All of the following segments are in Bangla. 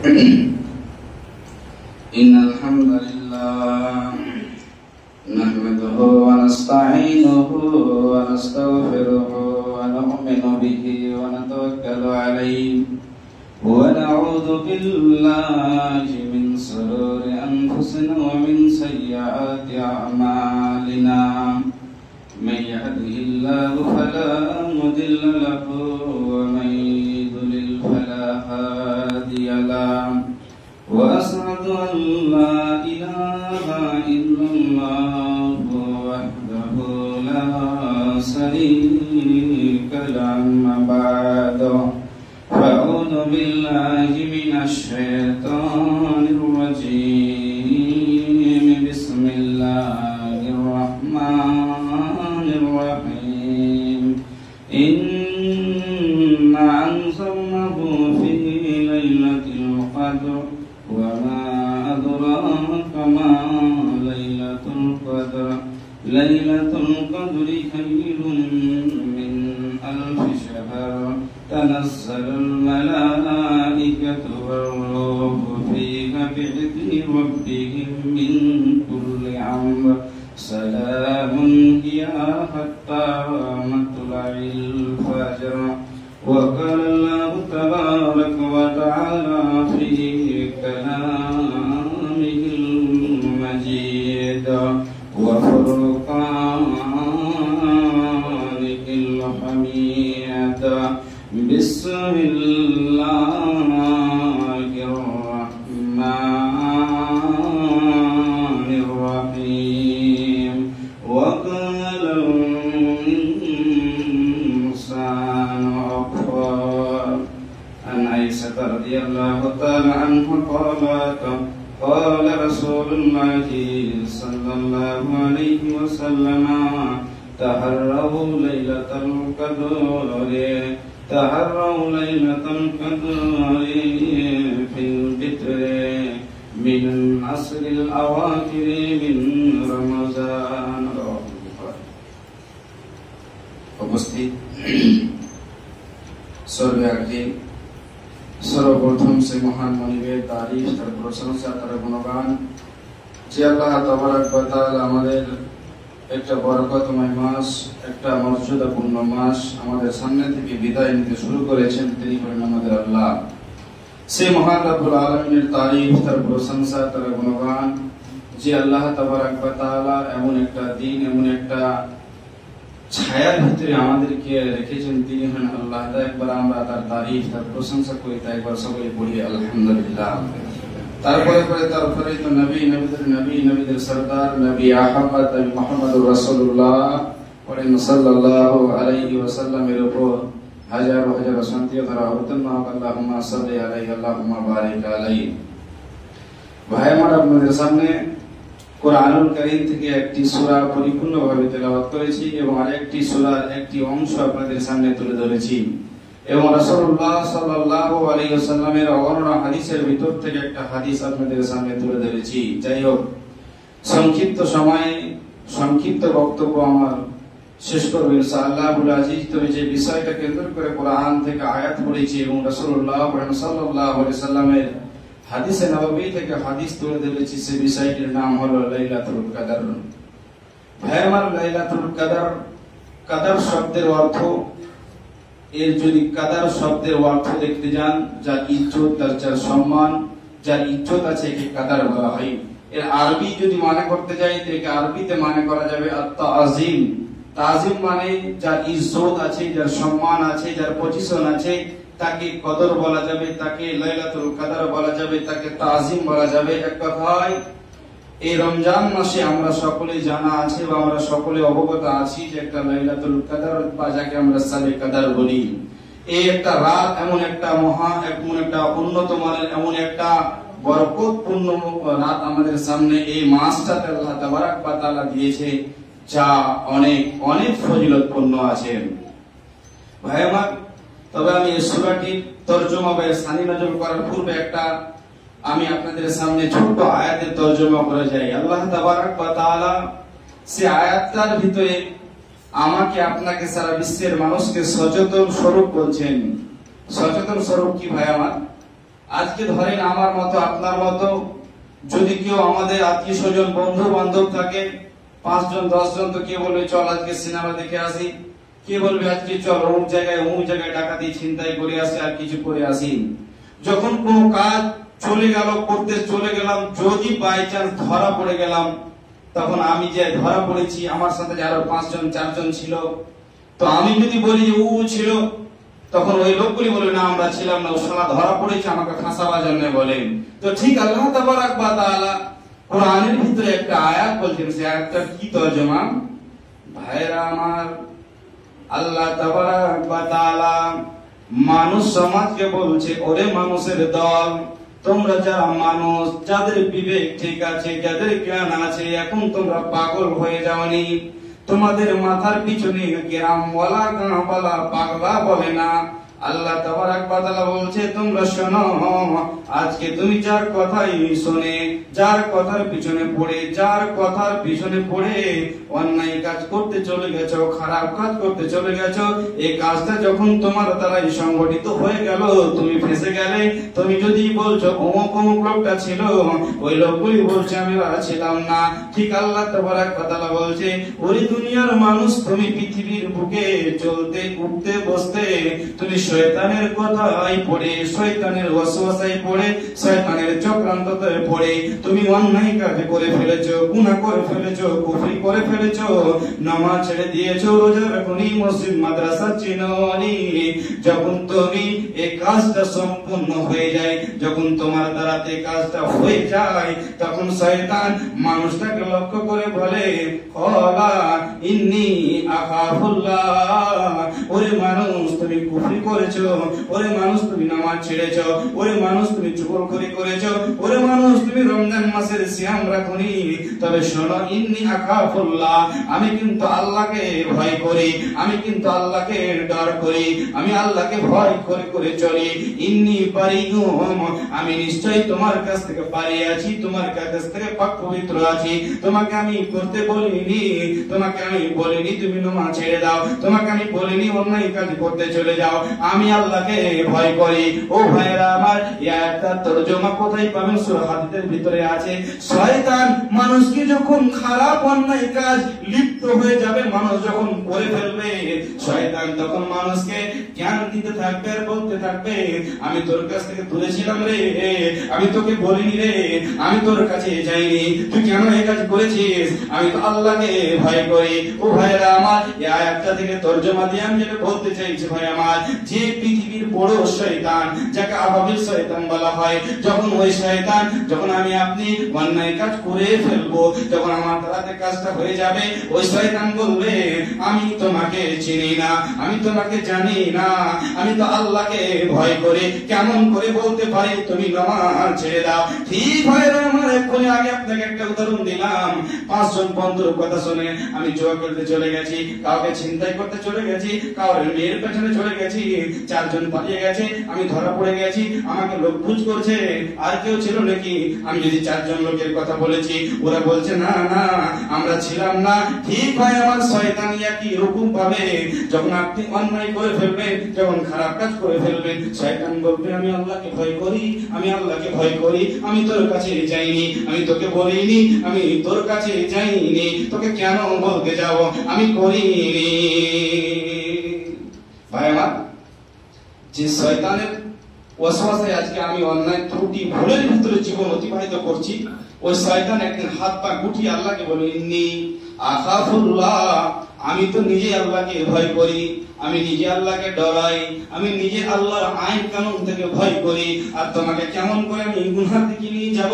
إن الحمد لله نحمده ونستعينه ونستغفره ونؤمن به ونتوكل عليه ونعوذ بالله من شرور أنفسنا ومن سيئات أعمالنا من يهده الله فلا مضل له ومن يضلل فلا هادي له وأشهد أن لا إله إلا الله وحده لا شريك له أما بعد فأعوذ بالله من الشيطان الرجيم بسم الله الرحمن الرحيم إنا أنزلناه في ليلة القدر وما أدراك ما ليلة القدر ليلة القدر خير من ألف شهر تنزل الملائكة والروح فيها بإذن ربهم من كل أمر سلام هي حتى مطلع الفجر وقال الله تبارك وتعالى في كلامه المجيد وفرقانه الحميد بسم الله الرحمن الرحيم وقال الإنسان أكفر عن عائشة رضي الله تعالى عنها قالت قال رسول الله صلى الله عليه وسلم تحروا ليلة القدر في البتر من عشر الأواخر من رمضان উপস্থিত সর্বাগ্রে সর্বপ্রথম সে মহান মনিবের তারিফ তার প্রশংসা তার গুণগান যে আল্লাহ তাবারক ওয়া তাআলা আমাদের একটা বরকতময় মাস একটা মর্যাদাপূর্ণ মাস আমাদের সামনে থেকে বিদায় নিতে শুরু করেছেন তিনি হলেন আমাদের আল্লাহ সেই মহান রব্বুল আলামিনের তারিফ তার প্রশংসা তার গুণগান যে আল্লাহ তাবারক ওয়া তাআলা এমন একটা দিন এমন একটা ছায়ার ভিতরে আমাদেরকে রেখেছেন তিনি হলেন আল্লাহ। একবার আমরা তার তারিফ তার প্রশংসা করি তাই একবার সকলে পড়ি আলহামদুলিল্লাহ। তারপরে তার ফরিত নবী নবীদের সরদার নবী আহমদ মুহাম্মদুর রাসূলুল্লাহ সাল্লাল্লাহু আলাইহি ওয়াসাল্লামের উপর হাজার হাজার শান্তি ও রহমত আল্লাহুম্মা সাল্লি আলাইহি আল্লাহুম্মা বারিক আলাইহি। ভাই আমার আপনাদের সামনে কোরআনুল কারীম থেকে একটি সূরা পরিপূর্ণভাবে তেলাওয়াত করেছি এবং আরেকটি সূরার একটি অংশ আপনাদের সামনে তুলে ধরেছি এবং রাসূলুল্লাহ সাল্লাল্লাহু আলাইহি ওয়াসাল্লামের অগণনা হাদিসের ভিতর থেকে একটা হাদিস আপনাদের সামনে তুলে ধরেছি। যাই হোক, সংক্ষিপ্ত সময়ে সংক্ষিপ্ত বক্তব্য আমার শেষ করব ইনশাআল্লাহুল আজিজ। তবে যে বিষয়টা কেন্দ্র করে কোরআন থেকে আয়াত পড়েছি এবং রাসূলুল্লাহ সাল্লাল্লাহু আলাইহি ওয়াসাল্লামের হাদিসে নববী থেকে হাদিস তুলে ধরেছি সে বিষয়টির নাম হলো লাইলাতুল কদর। ভাই আমার, লাইলাতুল কদর, কদর শব্দের অর্থ, এর যদি কদর শব্দের অর্থ দেখতে যান, যার ইজ্জত যার সম্মান যার ইজ্জত আছে একে কদর বলা হয়। এর আরবি যদি মানে করতে যাই তো একে আরবিতে মানে করা যাবে আত-তাজিম। তাজিম মানে যার ইজ্জত আছে যার সম্মান আছে যার পজিশন আছে তাকে কদর বলা যাবে, তাকে লাইলাতুল কদর বলা যাবে, তাকে তাজিম বলা যাবে। এক কথায় এই রমজান মাসে আমরা সকলে জানা আছে বা আমরা সকলে অবগত আছি যে একটা লাইলাতুল কদর বা যাকে আমরা সাবে কদর বলি, এই একটা রাত এমন একটা এমন একটা উন্নত মানের এমন একটা বরকতপূর্ণ রাত আমাদের সামনে এই মাসটাতে আল্লাহ তাবারক ওয়া তাআলা দিয়েছে যা অনেক অনেক ফজিলতপূর্ণ আছে। ভাই আমার, তবে আমি এই সূরাটির তরজমা বা সানি নজর করার পূর্বে একটা আমি আপনাদের সামনে ছোট্ট আয়াতের তরজমা করে যাই। আল্লাহ তাবারক ওয়া তাআলা সে আয়াতটার ভিতরে আমাকে আপনাকে সারা বিশ্বের মানুষকে সচেতন স্বরূপ বলছেন। সচেতন স্বরূপ কি ভাই আমার? আর আজকে ধরেন আমার মতো আপনার মতো যদি কেউ আমাদের আত্মীয় স্বজন বন্ধু বান্ধব থাকে, 5 জন 10 জন, তো কে বলবে চল আজকে সিনেমা দেখে আসি, কে বলবে আজকে চল অমুক জায়গায় ডাকাতি ছিনতাই করে আসি আর কিছু করে আসি। যখন কোনো কাজ চলে গেল, করতে চলে গেলাম, যদি বাই চান্স ধরা পড়ে গেলাম, তখন আমি যে ধরা পড়েছি আমার সাথে আরো 5 জন 4 জন ছিল, তো আমি যদি বলি যে ও ছিল, তখন ওই লোকগুলি বলবে না আমরা ছিলাম না, ও শালা ধরা পড়েছে আমাকে ফাঁসাবার জন্য বলে। তো ঠিক আল্লাহ তাবারাক ওয়া তাআলা কোরআনের ভিতরে একটা আয়াত বলছেন, সেই আয়াতটা কি তরজমা ভাইরা আমার, আল্লাহ তাবারাক ওয়া তাআলা মানুষ সমাজকে বলছে, ওরে মানুষের দল, তোমরা যারা মানুষ, যাদের বিবেক ঠিক আছে, যাদের জ্ঞান আছে, এখন তোমরা পাগল হয়ে যাওনি। তোমাদের মাথার পিছনে গ্রামওয়ালা গাঁওয়ালা পাগলা বলে না। আল্লাহ তাবারাক ওয়া তাআলা বলছে তোমরা শোনো, আজকে তুমি যার কথাই শুনে, যার কথার পিছনে পড়ে অন্যায় কাজ করতে চলে গেছো, খারাপ কাজ করতে চলে গেছো, এই কাজটা যখন তোমার দ্বারাই সংগঠিত হয়ে গেল, তুমি ফেঁসে গেলে। তুমি যদি বলছো অমুক অমুক লোকটা ছিল, ওই লোকগুলি বলছে আমি ছিলাম না। ঠিক আল্লাহ তাবারাক ওয়া তাআলা বলছে, ওরে দুনিয়ার মানুষ, তুমি পৃথিবীর বুকে চলতে উঠতে বসতে তুমি শয়তানের কথাই পড়ে, শয়তানের ওয়াসওয়াসায় পড়ে, শয়তানের চক্রান্ততে পড়ে তুমি অন্যায় কাজ করে ফেলেছো, গুনাহ করে ফেলেছো, কুফরি করে ফেলেছো, নামাজ ছেড়ে দিয়েছো, রোজা রাখনি, মসজিদ মাদ্রাসা চিনোনি। যখন তুমি এই কাজটা সম্পূর্ণ হয়ে যায়, যখন তোমার দ্বারা এই কাজটা হয়ে যায়, তখন শয়তান মানুষটাকে লক্ষ্য করে বলে, ক্বালা ইন্নী আখাফুল্লাহ, ওরে মানুষ তুমি কুফরি করেছো, ওরে মানুষ তুমি নামাজ ছেড়েছো, ওরে মানুষ তুমি চুগলখড়ি করেছো, ওরে মানুষ তুমি রমজান মাসের সিয়াম রাখনি। তবে শোনো, ইন্নী আখাফুল্লাহ, আমি কিন্তু আল্লাহকে ভয় করি, আমি কিন্তু আল্লাহকে ডর করি, আমি আল্লাহকে ভয় করে করে চলি। ইন্নী বারিউম, আমি নিশ্চয়ই তোমার কাছ থেকে পারি আছি, তোমার কাছ থেকে পাক পবিত্র আছি। তোমাকে আমি করতে বলিনি, তোমাকে আমি বলিনি তুমি নামাজ ছেড়ে দাও, তোমাকে আমি বলিনি অন্যায় কাজ করতে চলে যাও, আমি আল্লাহকে ভয় করি। ও ভাইরা আমার, এটা তরজমা কোথায় পাবেন? সূরা হাদীদের ভিতরে আছে। শয়তান মানুষকে যখন খারাপ অন্যায় কাজ লিপ্ত হয়ে যাবে, মানুষ যখন করে ফেলবে, শয়তান তখন মানুষকে জ্ঞান দিতে থাকবে আর বলতে থাকবে, আমি তোর কাছ থেকে দূরে ছিলাম রে, আমি তোকে বলিনি রে, আমি তোর কাছে যাইনি, তুই কেন এই কাজ করেছিস? আমি তো আল্লাহকে ভয় করি। ও ভাইরা আমার, এই আয়াতটা থেকে তরজমা দিয়ে আমি যেটা বলতে চাইছি, ভাই আমার, যে পৃথিবীর বড় শয়তান, যাকে আবাবিল শয়তান বলা হয়, যখন ওই শয়তান, যখন আমি আপনি অন্যায় কাজ করে ফেলবো, যখন আমার দ্বারা কাজটা হয়ে যাবে, ওই শয়তান বলবে, আমি তোমাকে চিনি না, আমি তোমাকে জানি না, আমি তো আল্লাহকে ভয় করি, কেমন করে বলতে পারি তুমি নামাজ ছেড়ে দাও? ঠিক হয় রে আমার, এক্ষুনি আগে আপনাকে একটা উদাহরণ দিলাম। 5 জন বন্ধুর কথা শুনে আমি জুয়া খেলতে চলে গেছি, কাউকে ছিনতাই করতে চলে গেছি, কাউকে মেয়ের পেছনে চলে গেছি, 4 জন পালিয়ে গেছে, আমি ধরা পড়ে গেছি, আমাকে লোক বুঝ করছে, আর কেউ ছিল নাকি? আমি যদি 4 জন লোকের কথা বলেছি, ওরা বলছে না না আমরা ছিলাম না। ঠিক হয় আমার, শয়তান কি রকম পাবে, যখন আপনি অন্যায় করে ফেলবেন, যখন খারাপ কাজ করে ফেলবেন, শয়তান বলবে, আমি আল্লাহকে ভয় করি, আমি আল্লাহকে ভয় করি, আমি তোর কাছে যাইনি, আমি তোকে বলিনি, আমি তোর কাছে যাইনি, তোকে কেন বলতে যাব, আমি করিনি। ভাই আমার, যে শয়তানের ওয়াসওয়াসায় আজকে আমি অন্যায় ত্রুটি ভুলের ভিতরে জীবন অতিবাহিত করছি, ওই শয়তান একদিন হাত পা গুটিয়ে আল্লাহকে বলে, ইন্নী আখাফুল্লাহ, আমি তো নিজে আল্লাহকে ভয় করি, আমি নিজে আল্লাহকে ডরাই, আমি নিজে আল্লাহর আইন কানুন থেকে ভয় করি, আর তোমাকে কেমন করে আমি গুনাহ থেকে নিয়ে যাব?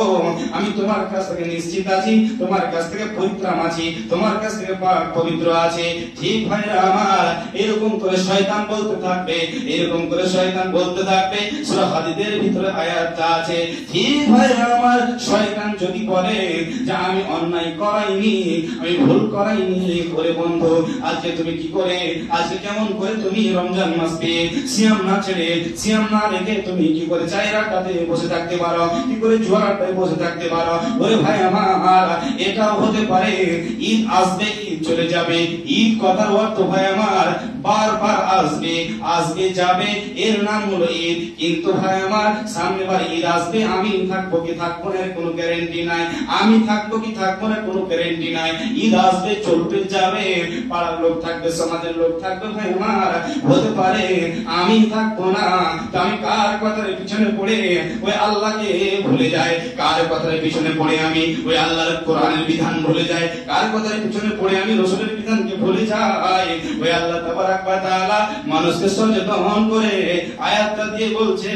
আমি তোমার কাছ থেকে নিশ্চিত আছি, তোমার কাছ থেকে পবিত্রাম আছি, তোমার কাছ থেকে পাক পবিত্র আছি। ঠিক ভাইরা আমার, এরকম করে শয়তান বলতে থাকবে, এরকম করে শয়তান বলতে থাকবে। সূরা হাদীদের ভিতরে আয়াতটা আছে। ঠিক ভাইরা আমার, শয়তান যদি বলে যে আমি অন্যায় করাইনি, আমি ভুল করাইনি, করে বন্ধু আজকে তুমি কি করে, আজকে কেমন করে তুমি রমজান মাস পেয়ে সিয়াম না ছেড়ে, সিয়াম না রেখে তুমি কি করে চাইরাটাতে বসে থাকতে পারো, কি করে জোয়ারাটায় বসে থাকতে পারো? ওরে ভাই আমার, এটাও হতে পারে ঈদ আসবে, ঈদ চলে যাবে। ঈদ কথার অর্থ ভাই আমার বারবার আসবে আসবে যাবে, এর নাম হলো ঈদ। কিন্তু ভাই আমার সামনে ভাই ঈদ আসবে, আমি থাকবো কি থাকবো না কোনো গ্যারান্টি নাই, আমি থাকবো কি থাকবো না কোনো গ্যারান্টি নাই। ঈদ আসবে চলবে যাবে, পাড়ার লোক থাকবে সমাজের লোক থাকবে, ভাই আমার হতে পারে আমি থাকবো না। তো আমি কার কথার পিছনে পড়ে ওই আল্লাহকে ভুলে যাই, কার কথার পিছনে পড়ে আমি ওই আল্লাহর কোরআনের বিধান ভুলে যাই, কার কথার পিছনে পড়ে আমি রাসূলের বিধানকে ভুলে যাই। ওই আল্লাহ তাবারাক ওয়া তাআলা মানুষকে সচেতন করে আয়াতটা দিয়ে বলছে,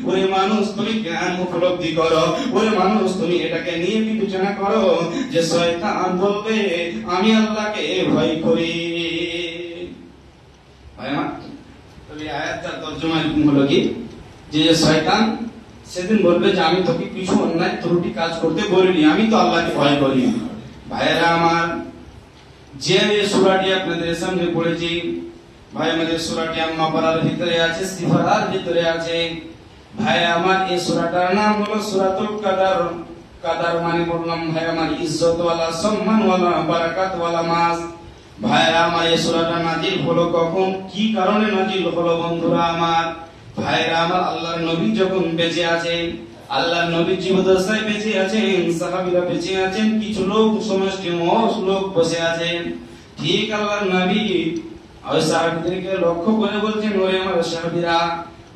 ওরে মানুষ তুমি জ্ঞান উপলব্ধি করো, ওরে মানুষ তুমি এটাকে নিয়ে বিবেচনা করো যে শয়তান বলবে আমি আল্লাহকে ভয় করি। ভাই আমার তবে আয়াতটার তরজমা হলো কি, যে শয়তান সেদিন বলবে যে আমি তোকে কিছু অন্যায় ত্রুটি কাজ করতে বলিনি, আমি তো আল্লাহকে ভয় করি। ভাইরা আমার, যে সূরাটি আপনাদের সামনে পড়েছি ভাই, আমাদের সূরাটি আম্মা পারার ভিতরে আছে, সিফারার ভিতরে আছে। ভাই আমার এই সূরাটার নাম হলো সূরাতুল কাদার। কাদার মানে বললাম ভাই আমার ইজ্জত ওয়ালা, সম্মান ওয়ালা, বারাকাত ওয়ালা মাস। ভাই আমার এই সূরাটা নাজিল হলো কখন, কি কারণে নাজিল হলো বন্ধুরা আমার? ভাইরা আমার, আল্লাহর নবী যখন বেঁচে আছেন, আল্লাহর নবী জীবদ্দশায় বেঁচে আছেন, সাহাবীরা বেঁচে আছেন, কিছু লোক সমষ্টি লোক বসে আছেন। ঠিক আল্লাহর নবী ওই সাহাবীদেরকে লক্ষ্য করে বলছেন, ওরে আমার সাহাবীরা,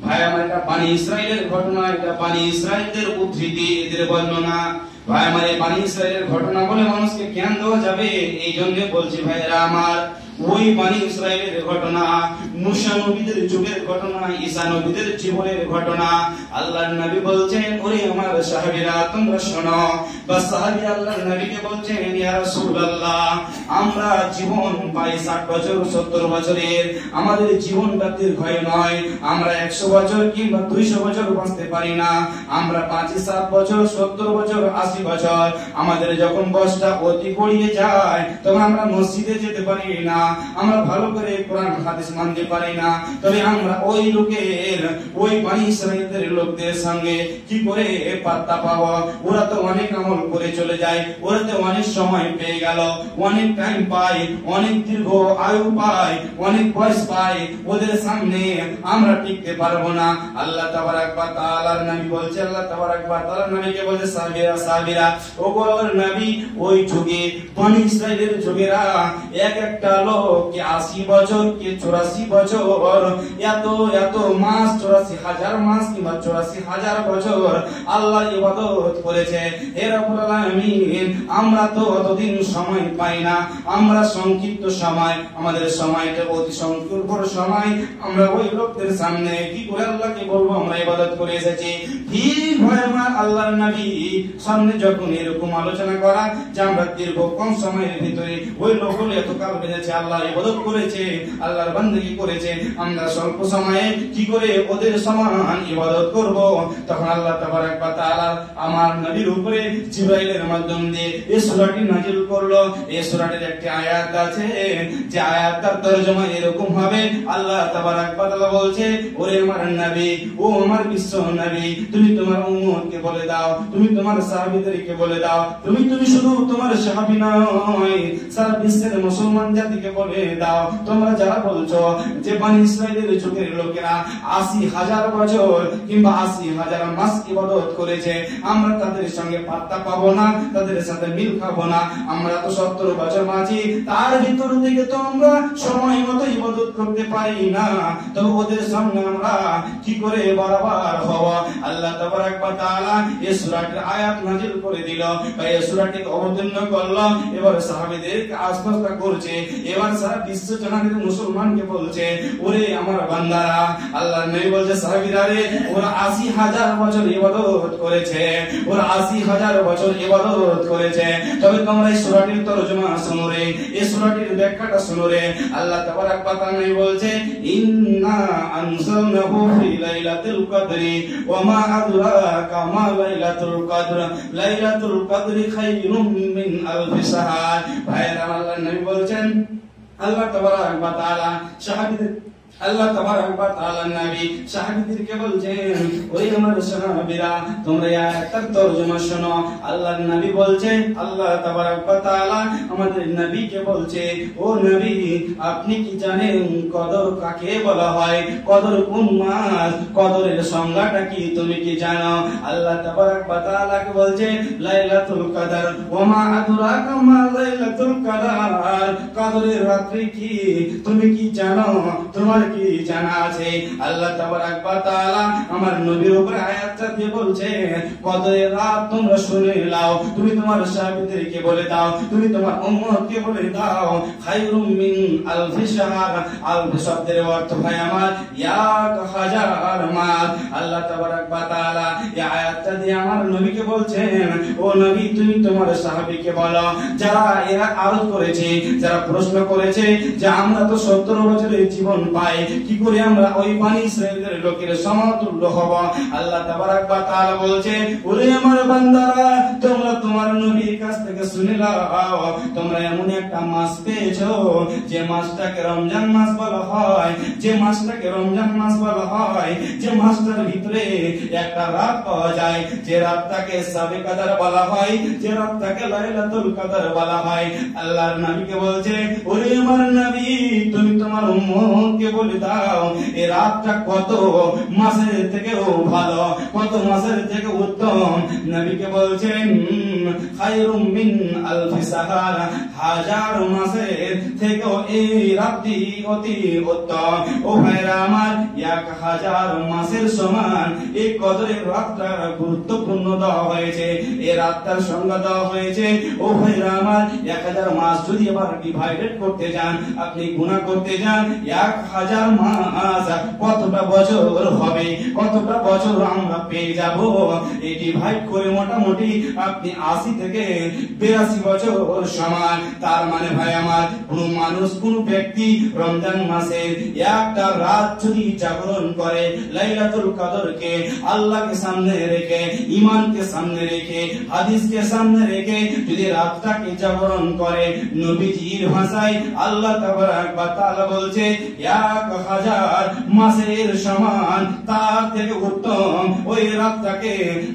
ভাই আমার এটা বানি ইসরাইলের ঘটনা, এটা বানি ইসরাইলদের উদ্ধৃতি, এদের বর্ণনা। ভাই আমার এই বানি ইসরাইলের ঘটনা বলে মানুষকে জ্ঞান দেওয়া যাবে, এই জন্য বলছি ভাইরা আমার, ওই বানি ইসরাইলের ঘটনা, মুসা নবীদের যুগের ঘটনা, ঈসা নবীদের জীবনের ঘটনা। আল্লাহর নবী বলছেন, ওরে আমার সাহাবীরা তোমরা শোনো। বা সাহাবী আল্লাহর নবীকে বলছেন, ইয়া রাসূলুল্লাহ, আমরা জীবন পাই 60 বছর 70 বছরের, আমাদের জীবনটা দীর্ঘায়ু নয়, আমরা 100 বছর কিংবা 200 বছর বাঁচতে পারি না, আমরা 5-7 বছর 70 বছর 80 বছর। আমাদের যখন বয়সটা অতি গড়িয়ে যায় তখন আমরা মসজিদে যেতে পারি না, আমরা ভালো করে কোরআন হাদিস মানতে পারি না। তবে আমরা ওই লোকের, ওই বানি ইসরাইলের লোকদের সঙ্গে কি করে পাত্তা পাবো? ওরা তো অনেক আমল করে চলে যায়, ওরা তো অনেক সময় পেয়ে গেল, অনেক টাইম পায়, অনেক দীর্ঘ আয়ু পায়, অনেক বয়স পায়, ওদের সামনে আমরা টিকতে পারবো না। আল্লাহ তাবারাক ওয়া তাআলার নবী বলছে, আল্লাহ তাবারাক ওয়া তাআলার নবীকে বলছে, সাহাবীরা সাহাবীরা, ও আল্লাহর নবী, ওই যুগে বানি ইসরাইলের যুগেরা এক একটা লোক কে 80 বছর কে 84 বছর, এত এত মাস, 84,000 মাস কিংবা 84,000 বছর আল্লাহর ইবাদত করেছে। হে রব্বুল আলামিন, আমরা তো অতদিন সময় পাই না, আমরা সংক্ষিপ্ত সময়, আমাদের সময়টা অতি সংক্ষিপ্ত সময়, আমরা ওই লোকদের সামনে কি করে আল্লাহকে বলবো আমরা ইবাদত করে এসেছি? ঠিক হয় আমার আল্লাহর নবী সামনে যখন এরকম আলোচনা করা যে আমরা দীর্ঘ কম সময়ের ভিতরে ওই লোকগুলো এত কাল বেঁধেছে আল্লাহর ইবাদত করেছে, আল্লাহর বান্দাগি করেছে, আমরা স্বল্প সময়ে কি করে ওদের সমান ইবাদত করব? তখন আল্লাহ তাবারাক ওয়া তাআলা আমার নবীর উপরে জিবরাইলের মাধ্যম দিয়ে এই সূরাটি নাযিল করলো। এই সূরাটির একটি আয়াত আছে, যে আয়াতটার তরজমা এরকম হবে, আল্লাহ তাবারাক ওয়া তাআলা বলছে, ওরে আমার নবী, ও আমার বিশ্ব নবী, তুমি তোমার উম্মতকে বলে দাও, তুমি তোমার সাহাবীদেরকে বলে দাও, তুমি শুধু তোমার সাহাবী নয়, সারা বিশ্বের মুসলমান জাতিকে বলে দাও, তোমরা যারা বলছো যে বানি ইসরাইলের যুগের লোকেরা 80,000 বছর কিংবা 80,000 মাস ইবাদত করেছে, আমরা তাদের সঙ্গে পাত্তা পাবো না, তাদের সাথে মিল খাবো না, আমরা তো 70 বছর বাঁচি, তার ভিতর থেকে তো আমরা সময় মতো ইবাদত করতে পারি না, তবে ওদের সামনে আমরা কি করে বরাবর হব? আল্লাহ তাবারাক ওয়া তাআলা এই সূরাটির আয়াত নাযিল করে দিল, এই সূরাটিকে অবতীর্ণ করলো। এবার সাহাবীদেরকে আশ্বস্ত করছে, এবার সারা বিশ্ব জনাদের মুসলমানকে বলছে, ওরে আমার বান্দারা, আল্লাহর নবী বলছে সাহাবীরা রে, ওরা 80,000 বছর ইবাদত করেছে, ওরা 80,000 বছর ইবাদত করেছে, তবে তোমরা এই সূরাটির তরজমা শুনো রে, এই সূরাটির ব্যাখ্যাটা শুনো রে। আল্লাহ তাবারাক ওয়া তাআলা বলছে, ইন্না আনজালনাহু ফি লাইলাতুল কদরি ওয়া মা আদরাকা মা লাইলাতুল কদর, লাইলাতুল কদরি খায়রুম মিন আলফি শাহর। ভাইরা, আল্লাহর নবী বলছেন, আল্লাহ তাবারাক ওয়া তাআলা আল্লাহ তাবারক ওয়া তাআলা নবী সাহাবীদেরকে বলছেন, ওই আমার সাহাবীরা তোমরা এই আয়াতের তরজমা শোনো। আল্লাহর নবী বলছে, আল্লাহ তাবারক ওয়া তাআলা আমাদের নবীকে বলছে, ও নবী আপনি কি জানেন কদর কাকে বলা হয়? কদর কোন মাস? কদরের সংজ্ঞাটা কি তুমি কি জানো? আল্লাহ তাবারক ওয়া তাআলাকে বলছে লাইলাতুল কদর। ওয়া মা আদরাকা মা লাইলাতুল কদর। কদরের রাত্রি কি তুমি কি জানো? তোমার কি জানা আছে? আল্লাহ তাবারক ওয়া তাআলা আমার নবীর উপরে আয়াতটা দিয়ে বলছে, কদরের রাত তোমরা শুনে নাও, তুমি তোমার সাহাবীদেরকে বলে দাও, তুমি তোমার উম্মতকে বলে দাও, খায়রুম মিন আলফি শাহর। আলফ শব্দের অর্থ হয় আমার 1000 মাস। আল্লাহ তাবারক ওয়া তাআলা এই আয়াতটা দিয়ে আমার নবীকে বলছেন, ও নবী তুমি তোমার সাহাবীকে বলো, যারা এরা আরজ করেছে, যারা প্রশ্ন করেছে যে আমরা তো 70 বছরের জীবন পাই, কি করে আমরা ওই বনি ইসরাইলের লোকের সমতুল্য হব? আল্লাহ তাবারক ওয়া তাআলা বলছে, ওরে আমার বান্দারা তোমরা তোমার নবীর কাছ থেকে শুনে নাও, তোমরা এমন একটা মাস পেয়েছো যে মাসটাকে রমজান মাস বলা হয়, যে মাসটাকে রমজান মাস বলা হয়, যে মাসটার ভিতরে একটা রাত পাওয়া যায়, যে রাতটাকে শাবে কদর বলা হয়, যে রাতটাকে লাইলাতুল কদর বলা হয়। আল্লাহর নবীকে বলছে, ওরে আমার নবী তুমি তোমার উম্মতকে বলে দাও এই রাতটা কত মাসের থেকেও ভালো, কত মাসের থেকে উত্তম। নবীকে বলছেন খায়রুম মিন আলফি শাহর, 1000 মাসের থেকেও এই রাতটি অতি উত্তম। ও ভাইরা আমার 1000 মাসের সমান এই কদরের রাতটা গুরুত্বপূর্ণ দেওয়া হয়েছে, এই রাতটার সংজ্ঞা দেওয়া হয়েছে। ও ভাইরা আমার 1000 মাস যদি আবার ডিভাইডেড করতে যান, আপনি গুণা করতে যান, 1000 মাস কতটা বছর হবে, কতটা বছর আমরা পেয়ে যাব, এই ডিভাইড করে মোটামুটি আপনি 80 থেকে 82 বছর সমান। তার মানে ভাই আমার কোন মানুষ, কোন ব্যক্তি রমজান মাসে একটা রাত যদি জাগরণ করে, লাইলাতুল কদরকে আল্লাহকে সামনে রেখে, ঈমানকে সামনে রেখে, হাদিসকে সামনে রেখে যদি রাতটাকে জাগরণ করে, নবীজির ভাষায় আল্লাহ তাবারক ওয়া তাআলা বলছে 1000 মাসের সমান, তার থেকে উত্তম ওই রাতটাকে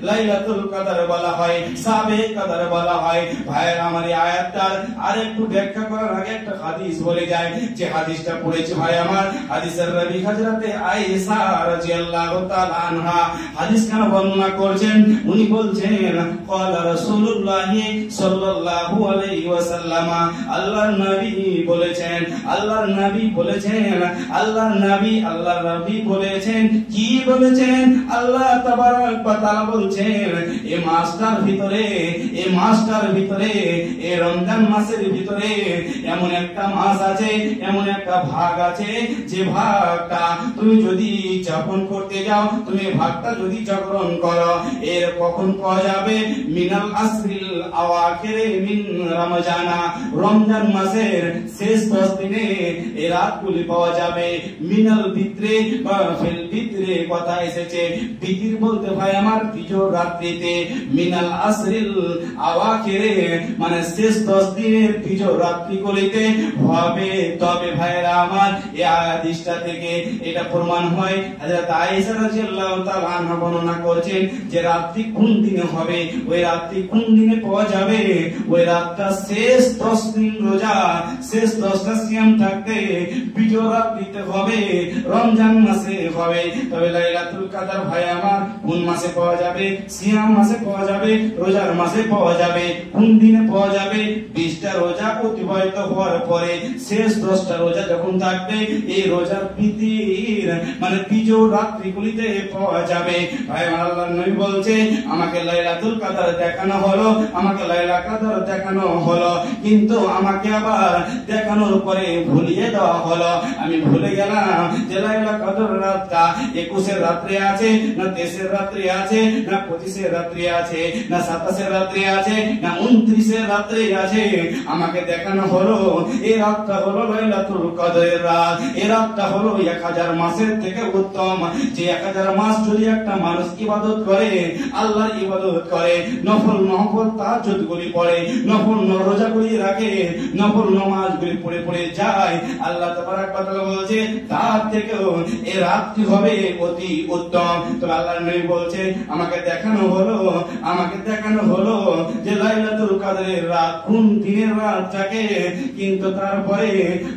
লাইলাতুল কদর বলা হয়, শাবে কদর বলা হয়। ভাইয়ের আমার এই আয়াতটার আরেকটু ব্যাখ্যা করার আগে একটা হাদিস বলে যায়, যে হাদিসটা পড়েছি ভাই আমার, হাদিসের রাবী হযরতে আয়েশা রাদিয়াল্লাহু তাআলা আনহা হাদিস কেন বর্ণনা করছেন? উনি বলছেন ক্বালা রাসূলুল্লাহি সাল্লাল্লাহু আলাইহি ওয়াসাল্লাম, আল্লাহর নবী বলেছেন, আল্লাহর নবী বলেছেন, আল্লাহর নবী বলেছেন, কি বলেছেন? আল্লাহ তাবারক ওয়া তাআলা বলছেন এই মাসটার ভিতরে, এই মাসটার ভিতরে, এই রমজান মাসের ভিতরে এমন একটা মাস আছে, এমন একটা ভাগ আছে, যে ভাগটা তুমি যদি যাপন করতে যাও, তুমি ভাগটা যদি জাগরণ করো, এর কখন পাওয়া যাবে? মিনাল আসরিল আওয়াখিরে মিন রমজানা, রমজান মাসের শেষ 10 দিনে এই রাতগুলি পাওয়া যাবে। মিনাল ভিতরে বা ফিল ভিতরে কথা এসেছে, ভিতর বলতে ভাই আমার বিজোড় রাত্রিতে, মিনাল আসরিল আওয়াখিরে মানে শেষ 10 দিনের বিজোড় রাত্রিগুলিতে হবে। তবে ভাইরা আমার এই হাদিসটা থেকে এটা প্রমাণ হয়, হযরত আয়েশা রাদিয়াল্লাহু তাআলা আনহা বর্ণনা করেছেন যে রাত্রি কোন দিনে হবে, ওই রাত্রি কোন দিনে পাওয়া যাবে? ওই রাতটা শেষ 10 দিন রোজা, শেষ 10টা সিয়াম থাকতে বিজোড় রাত্রিতে হবে, রমজান মাসে হবে। তবে লাইলাতুল কদর ভাই আমার কোন মাসে পাওয়া যাবে? সিয়াম মাসে পাওয়া যাবে, রোজার মাসে পাওয়া যাবে। কোন দিনে পাওয়া যাবে? 20টা রোজা অতিবাহিত হওয়ার পরে শেষ 10টা রোজা যখন থাকবে, এই রোজার ভিতর মানে বিজোড় রাত্রিগুলিতে পাওয়া যাবে। ভাই আল্লাহর নবী বলছে আমাকে লাইলাতুল কদর দেখানো হলো, আমাকে লাইলাতুল কদর দেখানো হলো, কিন্তু আমাকে আবার দেখানোর পরে ভুলিয়ে দেওয়া হলো। আমি ভুলে গেলাম যে লাইলাতুল কদর রাতটা 21 রাত্রে আছে, না 23 রাত্রে আছে, না 25 রাত্রে আছে, না 27 রাত্রে আছে, না 29 রাত্রে আছে। আমাকে দেখানো হলো এই রাতটা হলো লাইলাতুল কদরের রাত, এই রাতটা হলো 1000 মাসের থেকে উত্তম। যে 1000 মাস যদি একটা মানুষ ইবাদত করে, আল্লাহর ইবাদত করে, নফল তাহাজ্জুদগুলি পড়ে, নফল রোজাগুলি রাখে, নফল নামাজগুলি পড়ে পড়ে যায়, আল্লাহ তাবারক ওয়া তাআলা বলছে তার থেকেও এই রাতটি হবে অতি উত্তম। তো আল্লাহর নবী বলছে আমাকে দেখানো হলো যে লাইলাতুল কদরের রাত কোন দিনের রাতটাকে, কিন্তু তারপরে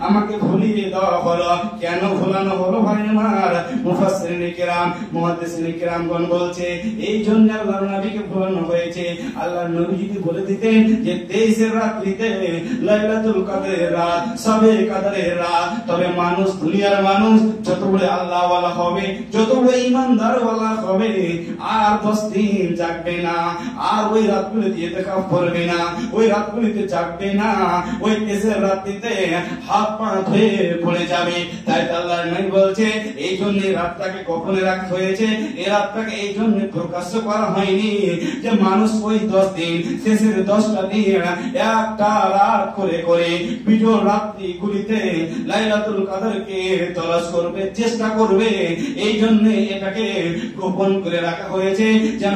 আমাকে ভুলিয়ে দেওয়া হলো। কেন ভুলানো হলো ভাই আমার? মুফাসসিরিন কিরাম, মুহাদ্দিসিন কিরামগণ বলছে এই জন্য আল্লাহর নবীকে ভুলানো হয়েছে। আল্লাহর নবী যদি বলে দিতেন যে 23 রাত্রিতে লাইলাতুল কদরের রাত, সবে কদরের রাত, তবে মানুষ, দুনিয়ার মানুষ যত বড় আল্লাহ ওয়ালা হবে, যত বড় ঈমানদার ওয়ালা হবে, আর 10 দিন জাগবে না, আর ওই রাতগুলিতে ইতিকাফ করবে না, ওই রাতগুলিতে জাগবে না, ওই 23 রাত্রিতে হাত পা ধুয়ে পড়ে যাবে। তাই আল্লাহর নবী বলছে এই জন্য রাতটাকে গোপনে রাখা হয়েছে, এই রাতটাকে এই জন্য প্রকাশ্য করা হয়নি যে মানুষ ওই 10 দিন, শেষের 10টা দিন একটা রাত করে করে বিজোড় রাত্রিগুলিতে লাইলাতুল কদরকে তলাশ করবে, চেষ্টা করবে। এই জন্য এটাকে গোপন করে রাখা হয়েছে যেন